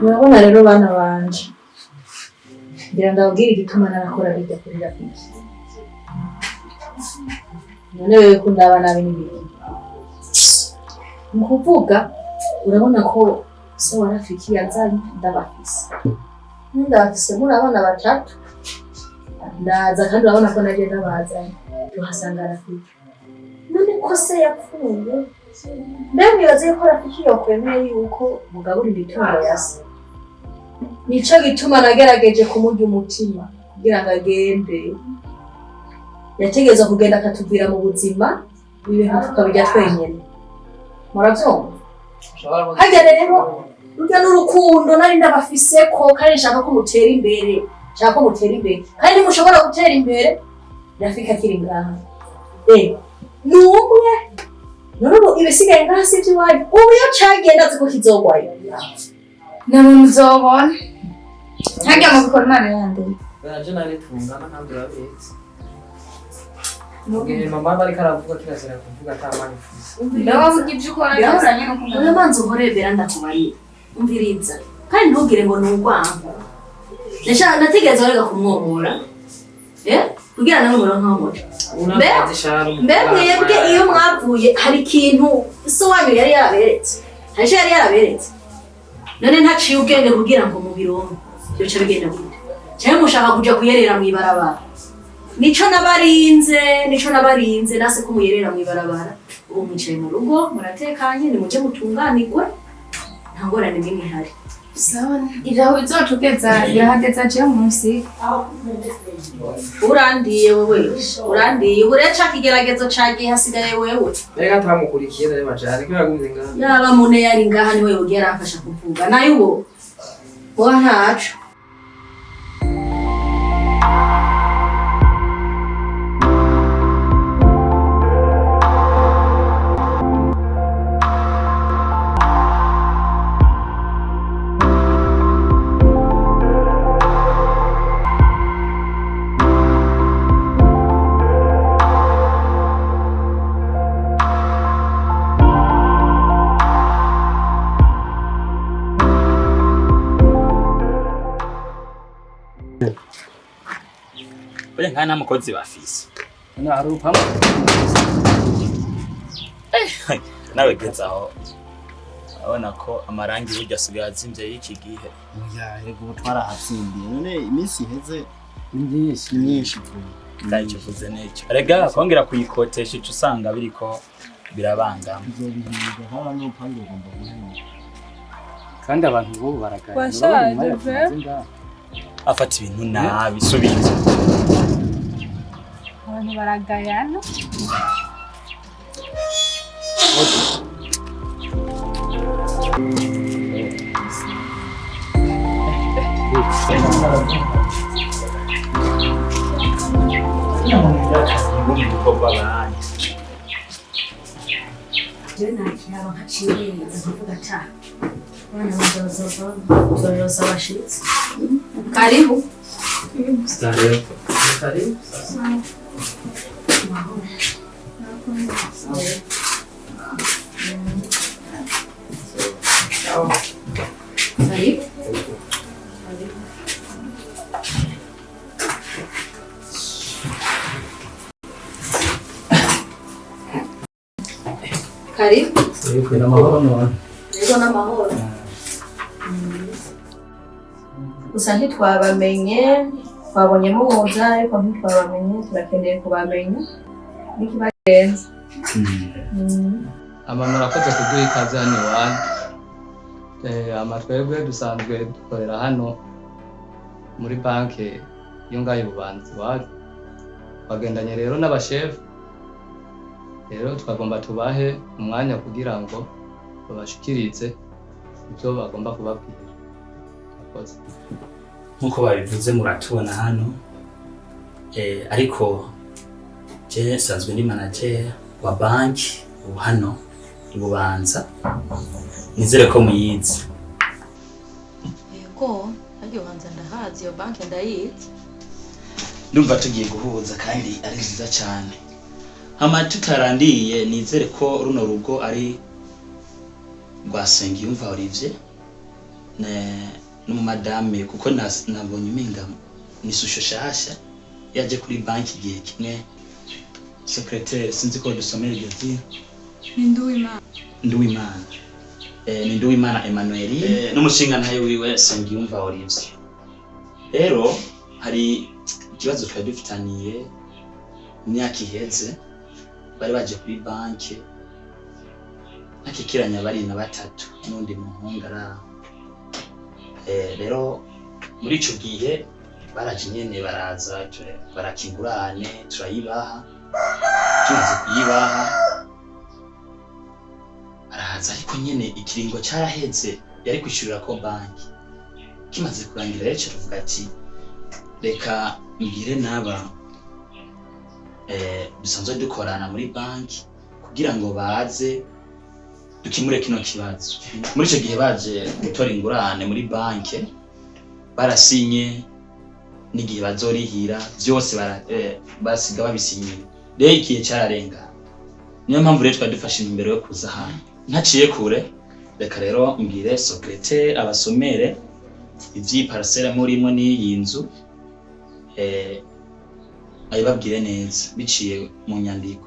Urabona rero bana banje ngira ndabwira igituma narakora bijya kuri Rafiki. None wewe kundaba nabi n'ibiki mu kuvuga urabona ko so wa Rafiki yazanye ndabafise murabona batatu ndaza kandi urabona ko naje ndabazanye tuhasanga Rafiki. None ko se yapfuye mbere nibaze ko Rafiki yokwemeye yuko mugabura imitungo yase. Nico gituma nagerageje kumurya umutima kugira ngo agende. Yategeza kugenda akatubwira mu buzima ibintu tukabijya twenyene. Muravyumva? Hajya rero urya n'urukundo nari ndabafise ko kandi nshaka ko mutera imbere. Nshaka ko mutera imbere. Kandi mushobora gutera imbere Rafiki akiri ngaha. Numwe none ibisigaye ngaha sivyo wayo. Ubu yo cagenda ziko kizogwayo. Namwe muzobona. Hajya mu bikora Imana yande. Baraje nabitungana kandi urabetse. Mugihe mama bari karavuga kirazira kuvuga atamani fuza. Ndawa mugivyo ukora byazanye no kumenya. Uyo manzo horebera ndakubari. Umviriza. Kandi ntugire ngo nugwango. Nategeza rega kumwomora. Kugira nawe muronka umuco. Mbebwe iyo mwavuye hari ikintu so wanyu yari yaraberetse. Haje yari yaraberetse. None ntaciye ubwenge kugira ngo mubironke. Byoca bigenda gute? Cyane mushaka kuja kuyerera mu ibarabara. Nico nabarinze nase ko muyerera mu ibarabara. Ubu mwicaye mu rugo muratekanye ni muje mutunganirwe. Nta ngorane nimwe ihari. Sawa. Iraho izotugeza irahageza je munsi. Urandiye wewe. Urandiye ureca kigeragezo cagiye hasigaye wewe. Reka tamukurikiye dare bajari ko yagumize ngaha. Yaba mune yari ngaha ni wewe ugera afasha kuvuga. Nayo uwo. Wa ntacu. Bale nkana mukozi bafise. None arupamo. Nawe gezaho. Abona ko amarangi burya asigaye azimvye y'iki gihe. Oya yego utwara hatsindiye. None iminsi iheze myinshi Ndaje vuze n'icyo. Rega kongera kuyikotesha ico usanga biriko birabangama. Bizobihinduka haba n'upange ugomba guhinduka. Kandi abantu bo baragaya. Afata ibintu nabi subiza. Abantu baragayana. Jena kiraba haciye kuvuga ta. Wana mzozo washitsi. Karibu. Stare. Karibu. Karibu. Karibu. Kwina amahoro none. Yego n'amahoro. Gusa ntitwabamenye twabonye muza ariko ntitwabamenye turakeneye kubamenya n'ikibagenza. Abantu barakoze kuduha ikaze hano iwanyu. Amatwebwe dusanzwe dukorera hano muri banki yo ngaho Bubanza iwacu. Bagendanye rero n'abashefu. Rero twagomba tubahe umwanya kugira ngo babashikirize ibyo bagomba kubabwira. Nkuko babivuze muratubona hano ariko je sanzwe ndi manager wa banki ubu hano Bubanza. Nizere ko muyizi. Yego hajye Bubanza ndahazi iyo banki ndayizi. Ndumva tugiye guhuza kandi ari nziza cyane. Hama tutarandiye nizere ko runo rugo ari rwa Sengiyumva Olivier. n'umumadame kuko nabonye umenga ni susho shasha yaje kuri banki igihe kimwe secrétaire sinzi ko dusomera iryo zina Nduwimana ni Nduwimana Emmanuel n'umushinga ntayo wiwe Sengiyumva Olivier. Rero hari ikibazo twari dufitaniye imyaka iheze bari baje kuri banki nakikiranya bari na batatu n'undi muhungu araho. Rero muri ico gihe baraje nyene baraza barakingurane turayibaha tumaze kuyibaha araza ariko nyene ikiringo caraheze yari kwishurira ko banki kimaze kurangira rero tuvuga ati reka mbire naba dusanzwe dukorana muri banki kugira ngo baze dukimure kino kibazo. Muri ico gihe baje gutora ingurane muri banki barasinye n'igihe bazorihira byose basiga babisinye. Rero igihe cyararenga niyo mpamvu rero twadufashe imbere yo kuza hano ntaciye kure. Reka rero mbwire secrétaire abasomere ivyi parcelle murimo n'iyi nzu ayibabwire neza biciye mu nyandiko.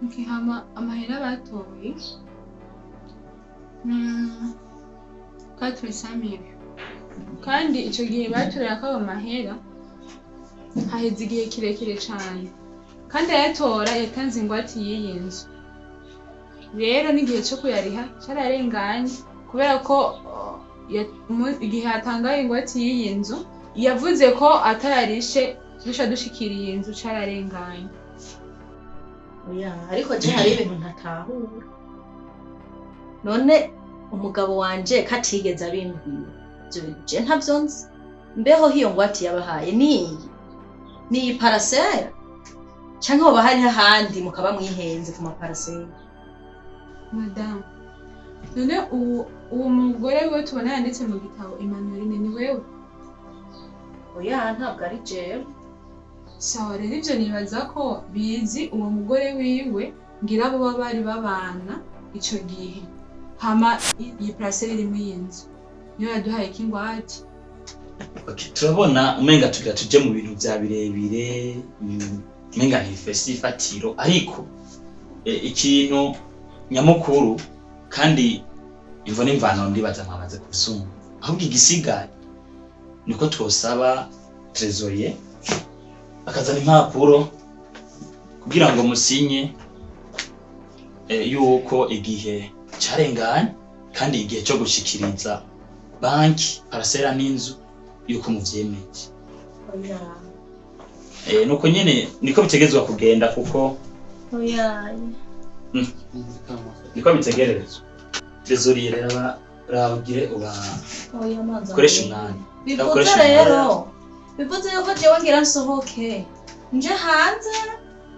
Okay, amahera batoye 400,000 kandi ico gihe batorera ko amahera haheze igihe kirekire cyane kandi ayatora yatanze ingwate y'iyi nzu. Rero n'igihe cyo kuyariha cyararenganye kubera ko igihe hatangaye ingwate y'iyi nzu yavuze ko atayarishe dushikiriye inzu cyararenganye. Oya ariko je hari ibintu ntatahura. None umugabo wanje katigeze abimbwira ibyo bintu je ntavyonzi. Mbeho hiyo ngwate yabahaye ni parcelle canke hoba hari hahandi mukaba mwihenze ku maparcelle. Madame, none uwo mugore we tubona yanditse mu gitabo Emmanuel ni wewe? Oya ntabwo ari jewe. Sawa rero ivyo nibaza ko bizi uwo mugore wiwe ngira abo bari babana ico gihe. Hama iyi parcelle iri mu yinzu niyo yaduhaye kingwate. Okay, turabona umenga tugira tuje mu bintu bya birebire umenga ntifesi ifatiro ariko ikintu nyamukuru kandi imvo n'imvano ndibaza mwamaze kubisumba. Ahubwo igisigaye niko twosaba trésorier akazana impapuro kugira ngo musinye yuko igihe carenganye kandi igihe cyo gushikiriza banki parcelle n'inzu yuko muvyemeje. Oya. Nuko nyene niko bitegezwa kugenda kuko Oya. Niko bitegerezwa. Trésorier rero rabugire uba Oya manza. Koresha umwanya. Bivuze rero. Bivuze yuko jewe ngira nsohoke. Nje hanze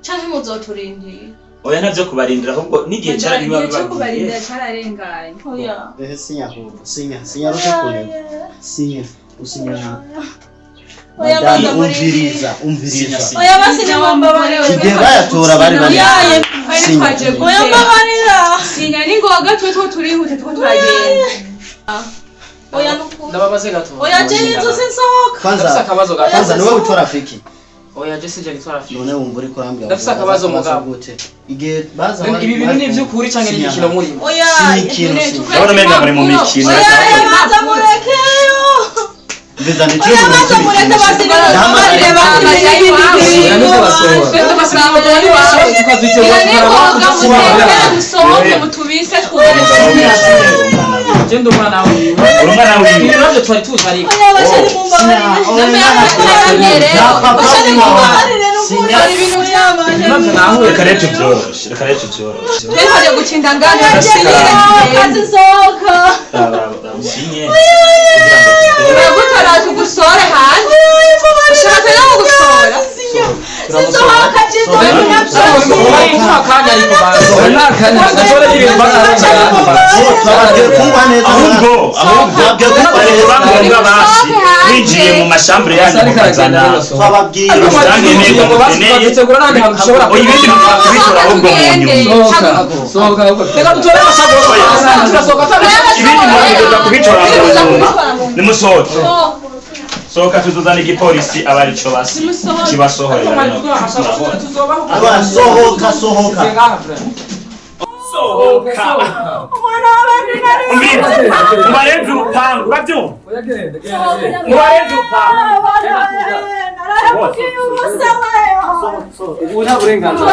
canke muzoturindira. Oya navyo kubarindira ahubwo n'igihe cyari biba cyo kubarindira cyararenganye. Oya. Sinya ahubwo sinya rusha kure sinya usinya. Oya Madame umviriza. Oya basi ni wambabare. Igihe bayatora bari bari. Ari twaje Oya mbabarira. Sinya ni ngoga twe turihute twe turagenda. Oya nuko. Ndababaze gato. Oya je nizo sinsohoka. Kwanza niwe witora fiki. Oya je sije gitwara fiki. None wumva uri kurambira. Ndafise akabazo mugabo. Igihe baza ibi bintu ni ivy'ukuri canke ni igikino muri. Oya. Ndabona menga muri mu mikino. Oya maza murekeyo. Mbeza ni cyo. Oya maza mureke basi bamarire bakiriye Oya nuko basohora. Twese basanga muri wawe. Tukazwite Ni ngoga mutekera musohoke mutubise twubahe. Genda umwana wiwe. Urumwana wiwe. Ibi navyo twari tuzi ariko. Oya bashari mu mbabarire. Bashari mu mbabarire n'ukuri ari ibintu by'abana. Navyo nahuye. Reka rero tuvyoroshe. Twaje gucinda ngana Kazi sohoka. Sinye. Uragutara tugusore hanze. Ushaka no gusora. Sinsohoka jizo nabyo. Akanya ariko bazo. nakanya ashobora yirimba ahubwo bamuga basi winjiye mu mashambure yanyu mukazana twababwiye bagitegura nandi hantu dushobora ibindi bitora ahubwo mu nyuma sohoka reka dutore amashago tugasohoka ibindi mwabidoda kubitora mu nyuma nimusohoke sohoka tuzuzana igipolisi abari cyo basi kibasohorera sohoka sohoka mubarenze urupangu urabyumva mubarenze urupangu ubu nta burenganzira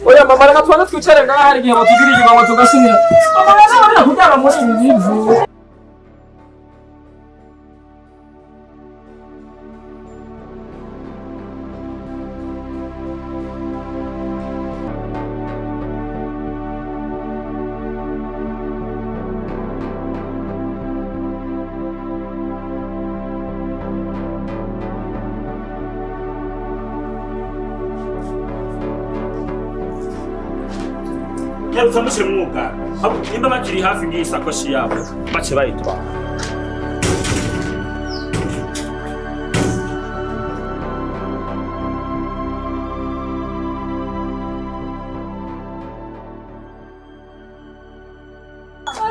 oya mama reka tubanze twicare ngaha hari igihe batugirira inyuma ngo tugasinira mama reka barira kuryama muri ibi bivu Nyarutsa mushyire mwuga nimba bakiri hafi ngiyi sakoshi yabo bace bayitwara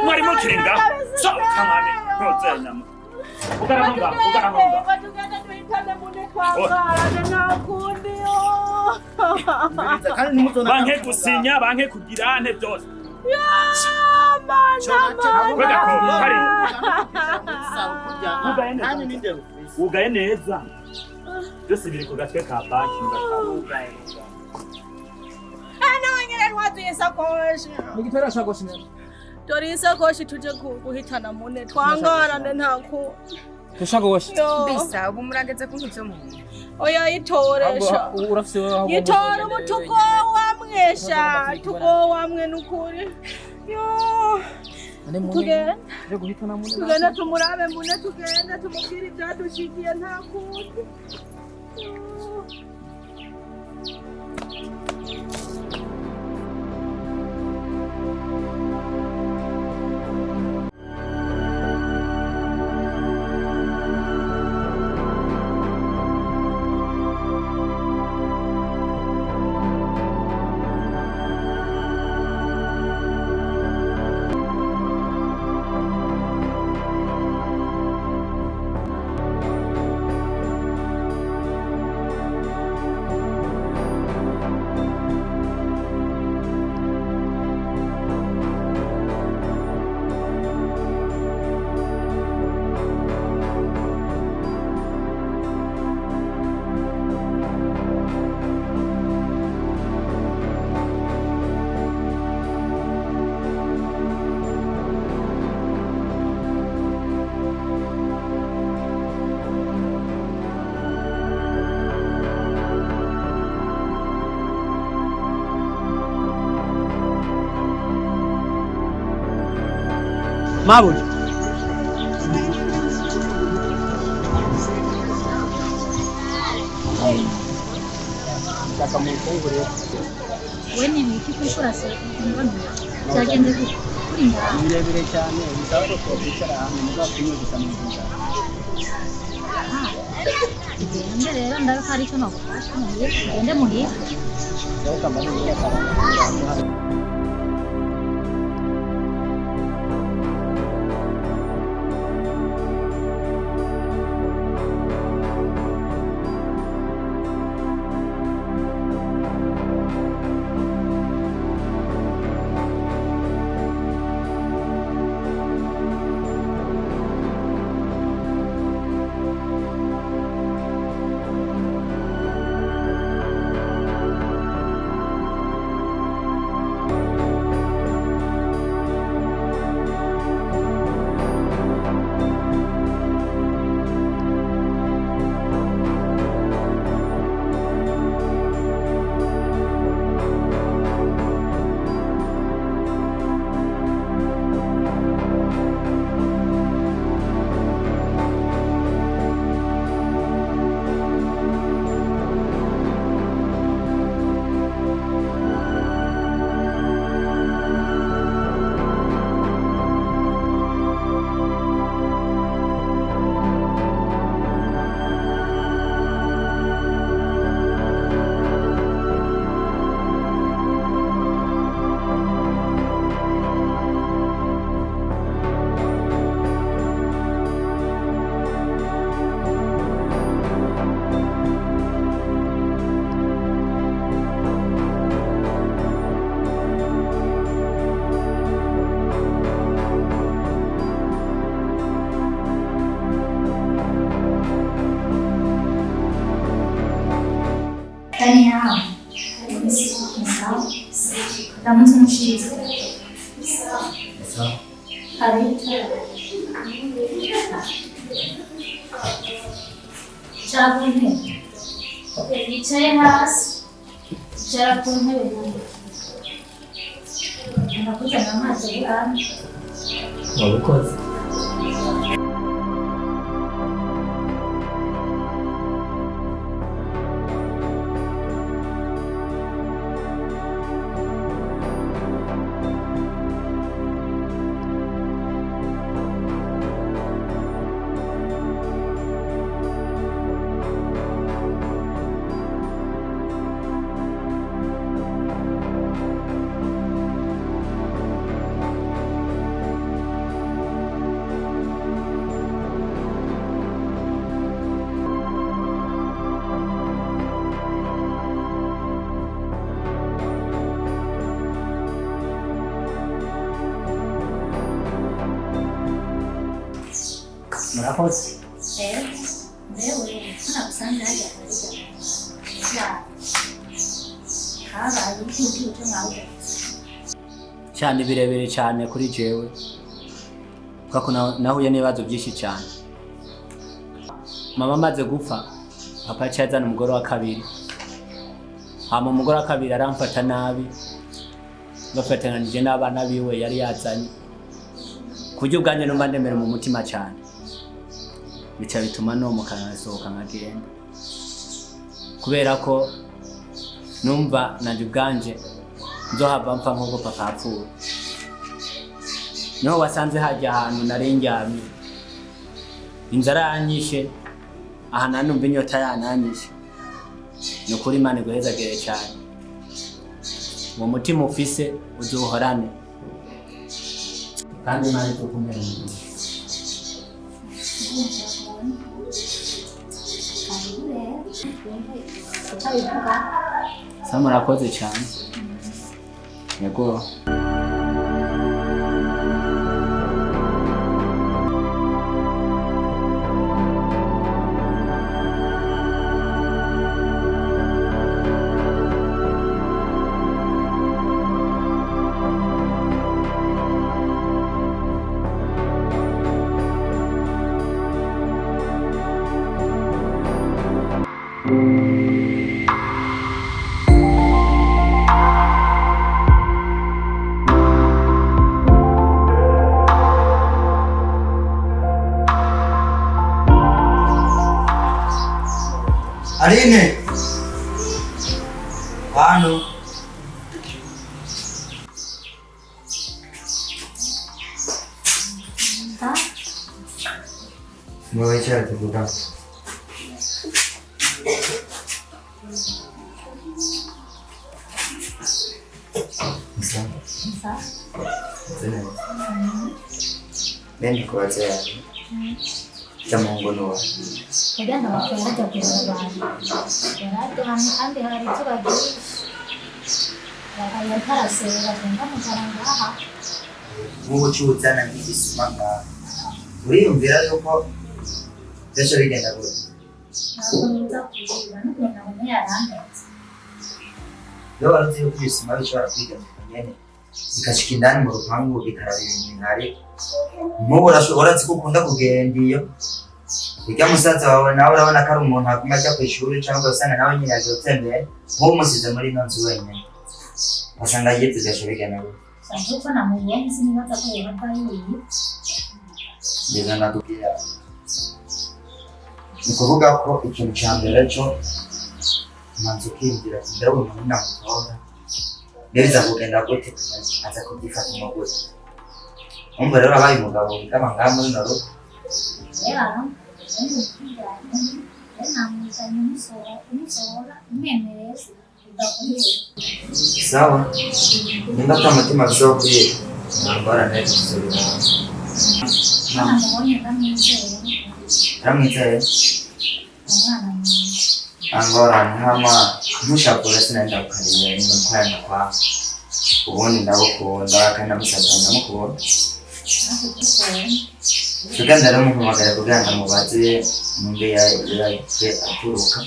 mwarimo kirenga so kamane ntoze nyama ugarahonga banke gusinya banke kugirane byose ugaye neza byose biri ku gatwe ka banki nigitera shagoshi dore isakoshi tuje guhitana mune twangarane ntako tushagoshi bisa ubu murageze kunkivyo mu oya itoresha urafise yitora umutugo wamwesha tugo wamwe nukuri yo tugenda tumurabe mune tugenda tumubwire ibyadushikiye ntakundi mabuja we ni ibiki kwishura se byagenze gute kuri ngaho birebire cyane bisaba ko twicara hamwe muga kumwe gusa neza ngende rero ndabona hari icyo nagufasha ngende muhira reka mbane Aramutse umushize. Sawa. Karibu. Icara ku ntebe. Yicaye hasi. Icara ku ntebe yanjye. Ndakuzanira amazi y'ibanga. Wabikoze. Murakoze. Mbewe ntabusanze hajya kurya. Habaye ikintu cyo mwawe. Cyane birebere cyane kuri jewe. Kuko nahuye n'ibibazo byinshi cyane. Mama amaze gupfa, papa cyazana umugore wa kabiri. Hama umugore wa kabiri aramfata nabi. Bafatanije n'abana biwe yari yazanye. Kujya ubwanje numva ndemera mu mutima cyane. Bica bituma no mukanasohoka nkagenda. Kubera ko numva nanje ubwanje nzohava mpfa nk'uko papa apfuye. Niho wasanze hajya ahantu narengyamye. Inzara yanyishe, aha nanumva inyota yananyishe. Nukuri Imana iguhezagere cyane. Mu mutima ufise uzuhorane. Kandi Imana itukumere mu murakoze cyane. Yego. Aline. Hano. Mwawe cyari tuvuga. Bendi kuwazea. Chamungu nuwa. Kaganda bakora kureba abantu. Yarade hamwe kandi hari icyo bagiye. Bakaya tarasera cyangwa mukaranga aha. Mugo cyuzana n'igisimanga. Uriyumvira yuko byose bigenda gute? Ntabwo nza kugira n'umuntu yarandetse. Yo waruzi yuko igisima bishobora kwiga nyene. Bikashika indani mu rupangu bikarabira imihari. Mugo uratsi gukunda kugenda iyo. Ika musaza wawe nawe urabona ko ari umuntu aguma ajya ku ishuri cyangwa usanga nawe nyine yaje gutembera nk'umusize muri ino nzu wenyine. Asanga yitse byashobika nawe. Sanzuko na mubonye sinibaza ko yaba yiyi. Yeza nakubwira. Ni kuvuga ko ikintu cya mbere cyo manzi kwinjira ndawo umuntu namutora. Neza kugenda gute aza kubyifata mu gute. Umva rero abaye umugabo kama ngamo naro. Yeah. Sawa. Nimba kama mutima bisho kuri nambara neza kusubira. Ramwite. Angora ntama ntushakura sinenda kariye ngo kwanda kwa. Ubundi ndabukunda kandi namusaza ndamukunda. Tuganda rero muhamagara kuganda mubaze mumbe ya aturuka.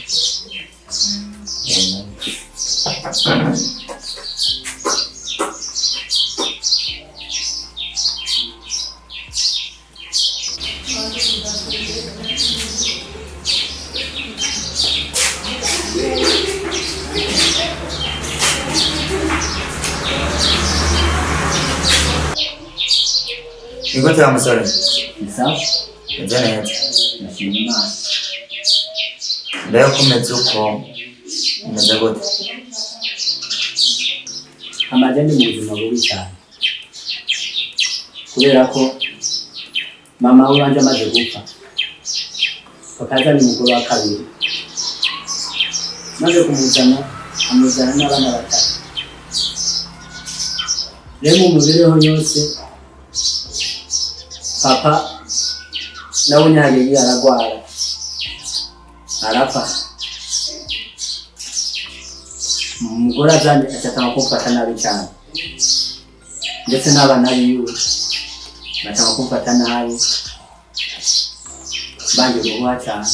Ni gute wa musore? Ni sawa? Meze neza. Ndashima Imana. Mbega ko umeze uko umeze gute? Amaze ni mu buzima bubi cyane. Kubera ko mama wanje amaze gupfa. Bakazana umugore wa kabiri. Maze kumuzana amuzana n'abana batatu. Rero mu mibereho yose papa nawe nyagiye aragwara arapfa. Umugore azanye acatanga kumfata nabi cyane, ndetse n'abana biwe batanga kumfata nabi banje guha cyane.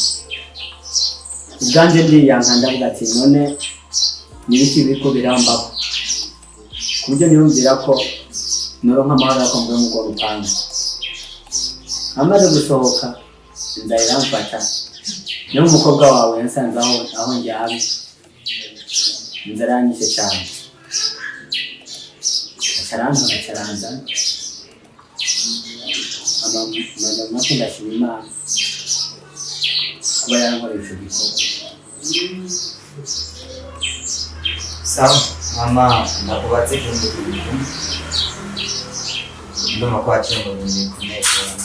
Ubwanje ndiyanka ndavuga ati none nibiki biriko birambaho, ku buryo niyumvira ko noronka amahoro ako mvuye mu rwo rupanga. Amaze gusohoka inda iramfata, niyo umukobwa wawe yansanze aho njyabe, inzara yanyishe cyane, acaranza amama ko ndashima Imana kuba yarankoreye ico gikorwa. Sawa, mama ndakubatse ikintu kintu. Ndumva ko waciye mu bintu bikomeye cyane.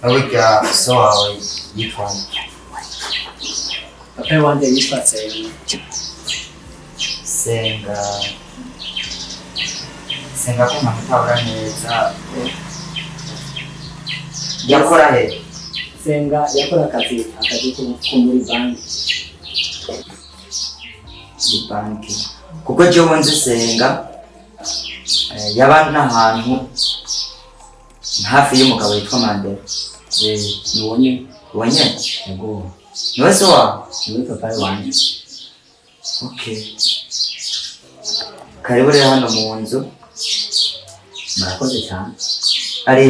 Burya so wawe yitwa nde? Papa wanje yitwa Senga ko mpamutahura neza. Yakora he? Senga yakora akazi ko muri banki. Banki. Kuko jewe nzi Senga yaba n'ahantu hafi y'umugabo witwa Mandela. Nibonye Yego. Niwe se wa? niwe papa wanje. Okay. Karibu rero hano mu nzu. Murakoze cyane. Ari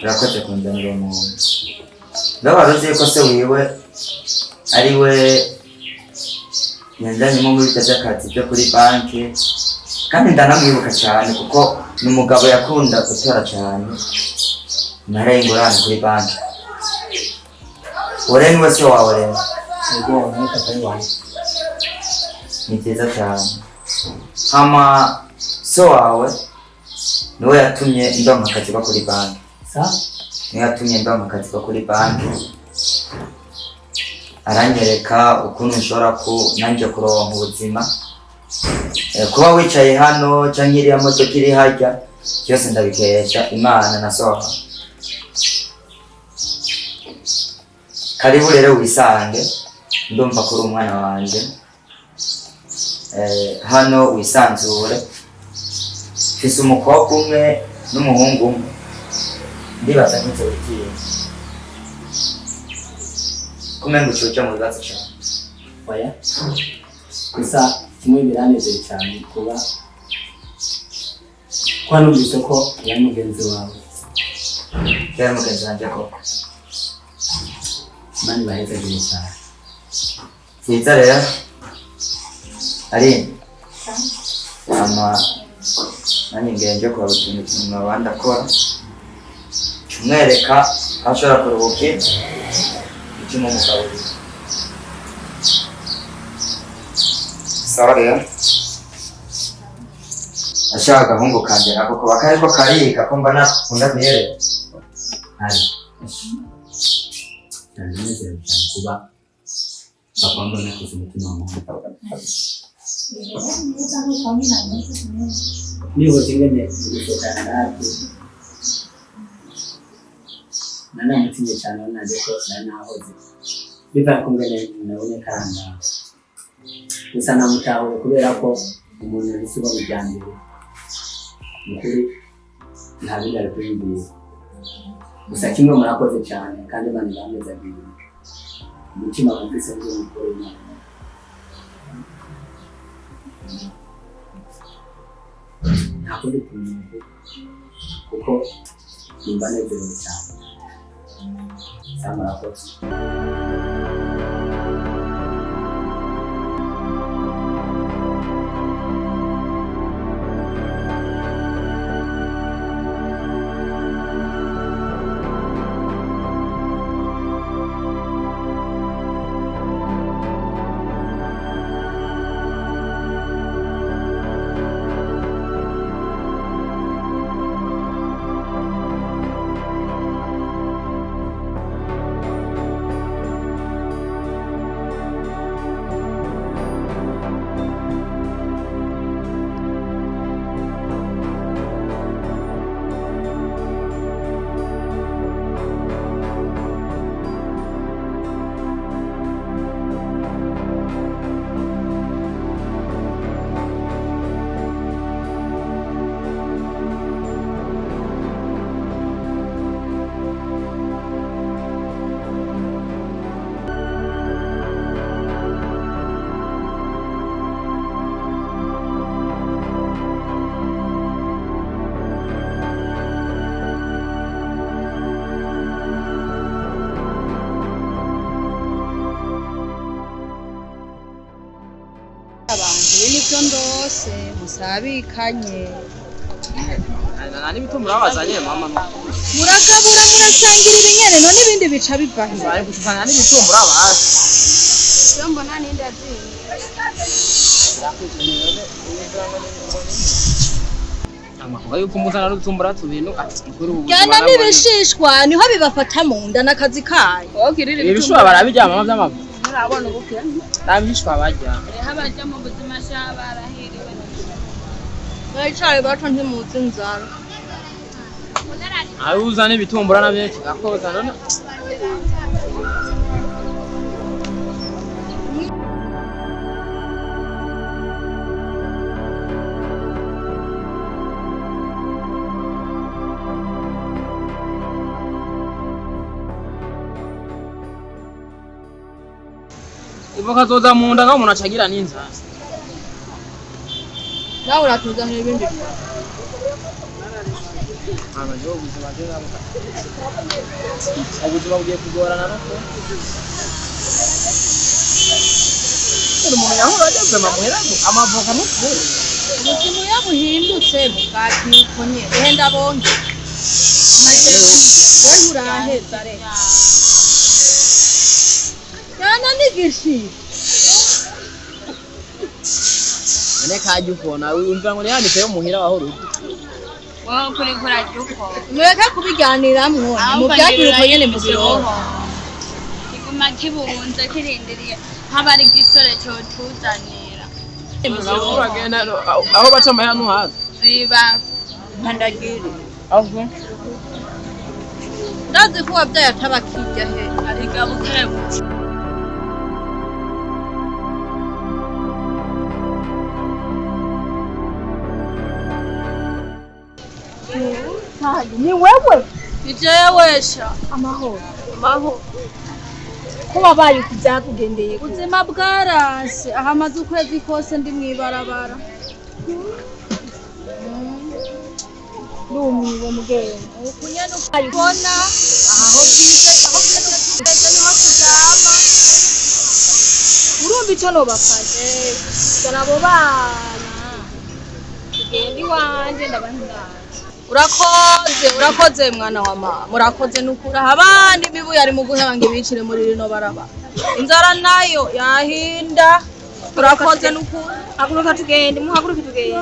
urakoze kunzanira umuntu. Ndabona uzi ko se wiwe ari we yanzanyemo muri by'akazi byo kuri banki, kandi ndanamwibuka cyane kuko ni umugabo yakunda gutora cyane imari y'ingurane kuri banki. Ore niwe se wawe rero? Yego, niwe papa wanje. Ni byiza cyane. Hama so wawe niwe yatumye ndonka akazi ko kuri banki. Niwe yatumye ndonka akazi ko kuri banki. Aranyereka ukuntu nshobora nanjye kuronka ubuzima. Kuba wicaye hano cyangwa iriya modoka iri hajya, byose ndabikesha Imana na so wawe. Karibu rero wisange, ndumva kuri umwana wanje. Hano wisanzure. Mfise umukobwa umwe n'umuhungu umwe. Ndibaza nk'icyo bitiye. Kumenga ucuca mu bibazo cyane. Oya. Gusa kimwe biranezeye cyane kuba numvise ko yari mugenzi wawe. Yari mugenzi wanjye koko. Mani bahezagiye cyane. Byiza rero. Ari nanjye ngenje kuba utuntu mwabandi akora. Umwereka aho ashobora kuruhukira, icyo umugaburira. Sawa rero. Ashaka agahungu kanje nako kuba kariko kariga ko mbona akunda kuyerera. Ari. Ndanezerewe cyane kuba papa mbona ko umutima w'umuntu. Niho tingene gusokana nawe. Nanamutinye cyane naje ko nanahoze. Biva kungene nabone karanda. Gusa namutahuye kubera ko umuntu yisuba mu byambere. Mukuri nta bindi kwiyumvira. Gusa kimwe murakoze cyane kandi Imana ibameze bibiri. Umutima wumvise ngo mukore Imana. Nakundi kumuntu kuko nimbanezerewe cyane. Murakoze. musabikanye nani bitumbura bazanye mama muragabura murasangirira nyene none ibindi bica bivahe bari gushikana n'ibitumbura bazi yo mbona ninde azini amavuga yuko umuzana n'utumbura tubintu ati kuri ubu Gana n'ibishishwa niho bibafata mu nda n'akazi kayo ogirira ibishishwa barabijya mama by'amavuga murabona ubuke nabishishwa bajya habajya mu buzima shabaraherewe bayicare bato ntimuzi inzara aho uzana ibitumbura nabyo kigakoza none ivoka zoza mu nda nk'umuntu acagira n'inzara nawe uratuzanira ibindi ubuzima bugiye kugorana nuko umuntu yahura ageze mamuhera amavoka n'ukuri ubuzima iyo buhindutse bwabwiko nye wenda bonge wowe uraheza reka yana n'igishi none kajya ukona wumva ngo niyanditse yo muhira wahora uri wowe kuri kurajya uko mureke kubiganiramwo mubyagire uko nyene mubiroho kiguma kibunze kirindiriye haba ari igisore cyotuzanira uragenda aho baca amahera ntuhazi ziba mpandagire aho ndazi ko wabyaye atabakirya he ariga bukebuke ni wewe ijewe sha amahoro amahoro ko wabaye ukuvyakugendeye ubuzima bwarashe aha amaze ukwezi kose ndi mwibarabara ndumiwe mugenda ukunyene ukayibona aho bwije niho tujama urumva ico nobafashe sana abo bana tugenda iwanje ndabahindana urakoze mwana wa mama murakoze nukura abandi bibu yari mu guhanga ibicire muri rino baraba inzara nayo yahinda urakoze nukura haguruka tugende muhaguruke tugende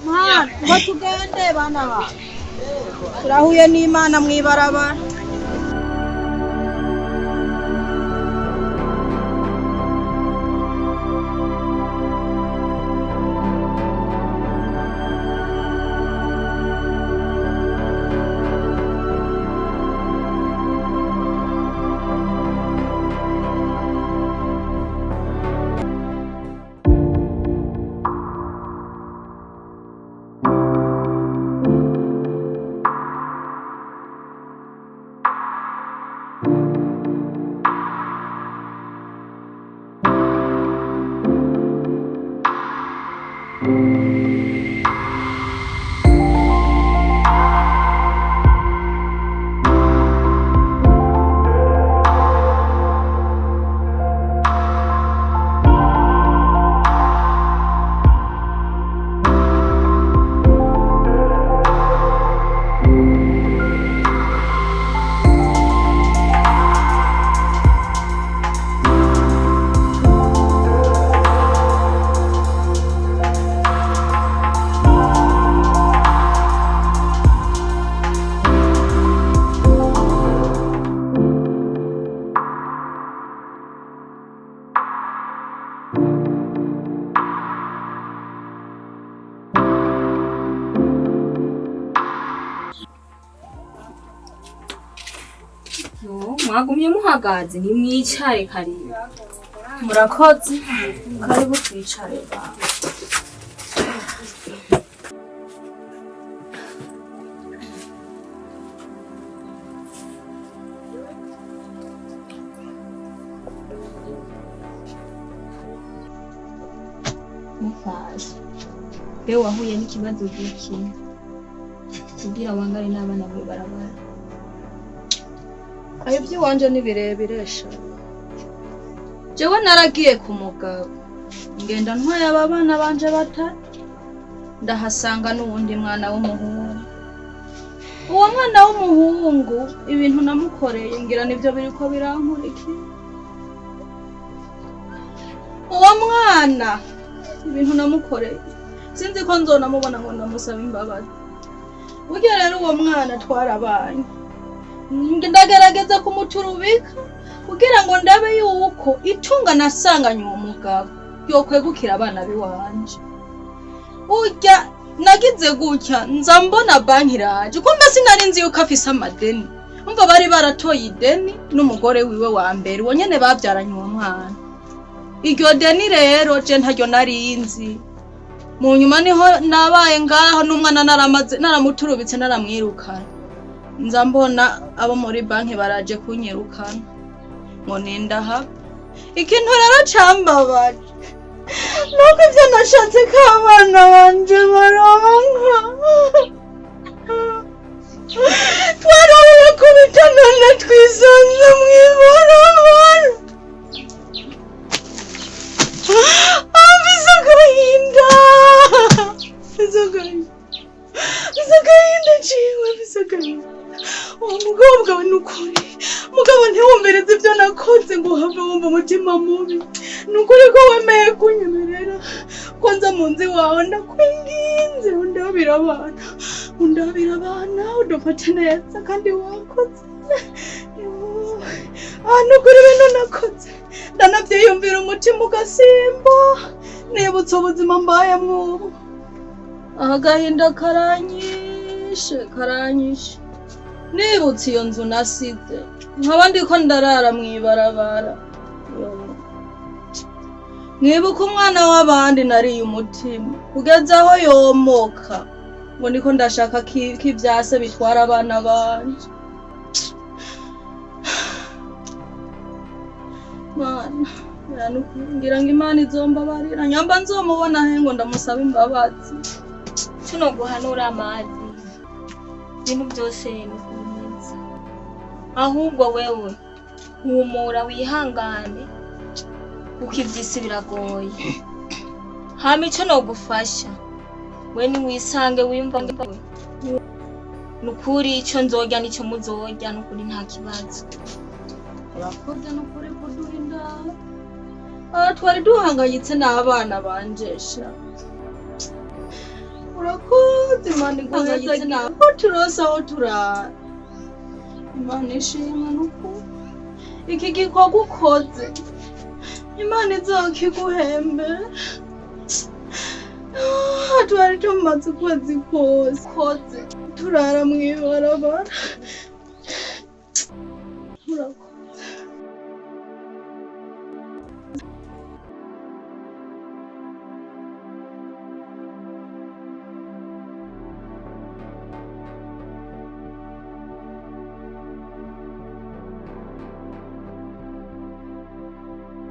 mwana ngo tugende bana ba turahuye n'Imana mwibarabara mwagumye muhagaze nimwicare karibu murakoze karibu twicare mufashe bewe wahuye n'ikibazo giki kugira wangare n'abana bawe barabara ayo by'iwanje ni birebire sha jewe naragiye ku mugabo ngenda ntwaye aba bana banje batatu ndahasanga n'uwundi mwana w'umuhungu. Uwo mwana w'umuhungu ibintu namukoreye ngira nivyo biriko birankurikira. Uwo mwana ibintu namukoreye sinzi ko nzonamubona ngo ndamusaba imbabazi. Burya rero uwo mwana twarabanye, ndagerageza kumuturubika kugira ngo ndabe yuko itunga nasanganye uwo mugabo yokwegukira abana biwanje. Burya nagize gutya nza mbona banki iraje, kumbe sinari nzi yuko afise amadeni. Umva bari baratoye ideni n'umugore wiwe wa mbere, uwo nyene bavyaranye uwo mwana. Iryo deni rero je ntaryo narinzi. Mu nyuma niho nabaye ngaho n'umwana naramuturubitse naramwirukana. Nza mbona abo muri banki baraje kunyirukana ngo nindaha. Ikintu rero cambabaje nuko ivyo nashatse ko abana banje baronka. Twaroye kubitana na twisanze mw'ibarabara. Bisagahinda ciwe bisagahinda. Uwo mukobwa we nukuri mugabo ntiwumbereze ivyo nakoze ngo have wumva umutima mubi. Nukuri ko wemeye kunyemerera ko nza mu nzi wawe, ndakwinginze undabira abana udufate neza kandi wakoze. Nukuri ibintu nakoze ndanavyiyumvira umutima ugasimba nibutse ubuzima mbayemwo ubu. Agahinda karanyishe nibutse iyo nzu nasize nkaba ndiko ndarara mw'ibarabara. Nibuka umwana w'abandi nariye umutima kugeza aho yomoka ngo ndiko ndashaka k'ivyase bitwara abana banje. Mana ngira ngo Imana izombabarira nyamba nzomubona he ngo ndamusaba imbabazi. Tuno guhanura amazi ibintu byose nikubimenza, ahubwo wewe humura wihangane kuko ivy'isi biragoye. Hama ico nogufasha we niwisange wimva nukuri ico nzorya nico muzorya nukuri nta kibazo. Urakoze nukuri kudurinda. Twari duhangayitse n'abana banjesha. Urakoze Imana igahangayitse nabo turose aho turara. Imana ishimwe nukuri iki gikorwa ukoze Imana izokiguhembe. Twari tumaze ukwezi kose turara mw'ibarabara.